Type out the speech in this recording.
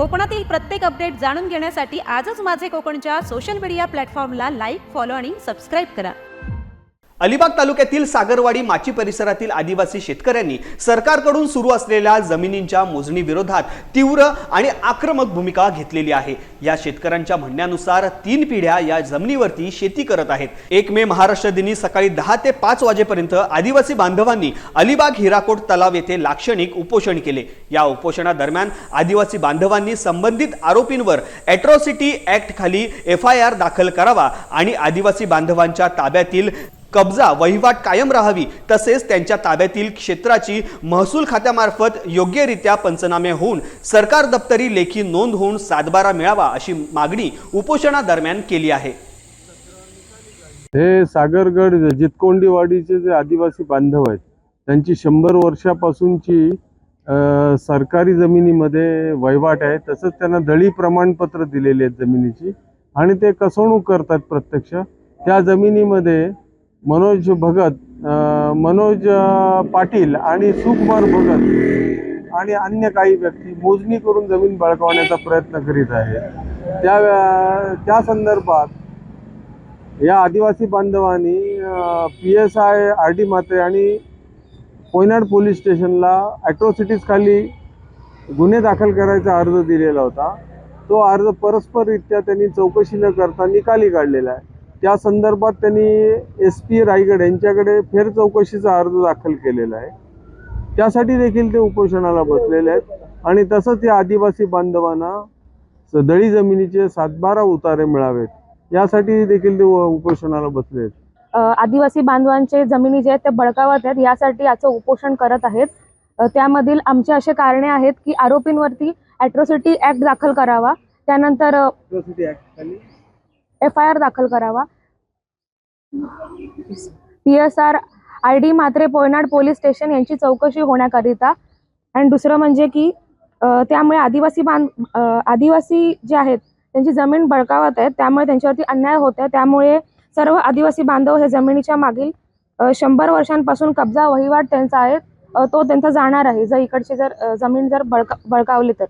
कोकणातील प्रत्येक अपडेट जाणून घेण्यासाठी आजच माझे कोकणच्या सोशल मीडिया प्लॅटफॉर्मला लाईक, फॉलो आणि सबस्क्राईब करा। अलिबाग तालुक्यातील सागरवाडी माची परिसरातील आदिवासी शेतकऱ्यांनी सरकारकडून सुरू असलेल्या जमिनींच्या मोजणी विरोधात तीव्र आणि आक्रमक भूमिका घेतलेली आहे। या शेतकऱ्यांच्या म्हणण्यानुसार 3 पिढ्या या जमिनीवरती शेती करत आहेत। 1 मे महाराष्ट्र दिनी सकाळी 10 ते 5 वाजेपर्यंत आदिवासी बांधवांनी अलिबाग हिराकोट तलाव येथे लाक्षणिक उपोषण केले। या उपोषणादरम्यान आदिवासी बांधवांनी संबंधित आरोपींवर अॅट्रॉसिटी ऍक्ट खाली FIR दाखल करावा आणि आदिवासी बांधवांच्या ताब्यातील कब्जा वहिवाट कायम राहावी, तसेच त्यांच्या ताब्यातील क्षेत्राची महसूल खात्यामार्फत योग्यरित्या पंचनामे होऊन सरकार दप्तरी लेखी नोंद होऊन सातबारा मिळावा अशी मागणी उपोषणादरम्यान केली आहे। हे सागरगड जितकोंडीवाडीचे जे आदिवासी बांधव आहेत त्यांची 100 वर्षापासूनची सरकारी जमिनीमध्ये वहिवाट आहे। तसंच त्यांना दळी प्रमाणपत्र दिलेले आहेत जमिनीची आणि ते कसवणूक करतात। प्रत्यक्ष त्या जमिनीमध्ये मनोज भगत, मनोज पाटील आणि सुकुमार भगत आणि अन्य काही व्यक्ती मोजणी करून जमीन बळकावण्याचा प्रयत्न करीत आहेत। त्या संदर्भात या आदिवासी बांधवांनी PSI RD म्हात्रे आणि कोयनाड पोलीस स्टेशनला अॅट्रॉसिटीज खाली गुन्हे दाखल करायचा अर्ज दिलेला होता। तो अर्ज परस्पररित्या त्यांनी चौकशी न करता निकाली काढलेला आहे। त्या संदर्भात त्यांनी SP रायगड यांच्याकडे फेर चौकशीचा अर्ज दाखल केलेला आहे। त्यासाठी देखील ते उपोषणाला बसलेले आहेत आणि तसंच या आदिवासी बांधवांना दळी जमिनीचे 7/12 उतारे मिळावेत यासाठी देखील ते उपोषणाला बसले आहेत। आदिवासी बांधवांचे जमिनी जे आहेत ते बळकावत आहेत, यासाठी याचं उपोषण करत आहेत। त्यामधील आमचे असे कारणे आहेत की आरोपींवरती अॅट्रॉसिटी ऍक्ट दाखल करावा, त्यानंतर FIR दाखल करावा, PSR RD Mhatre Koynad police station यांची चौकशी होण्याकरिता। आणि दुसरं म्हणजे की त्यामुळे आदिवासी जे आहेत त्यांची जमीन बळकावत आहेत, त्यामुळे त्यांच्यावरती अन्याय होत आहे। त्यामुळे सर्व आदिवासी बांधव हे जमिनीच्या मागील 100 वर्षांपासून कब्जा वहिवाट त्यांचा आहे तो त्यांचा जाणार आहे, जर इकडची जमीन जर बळकावली तर।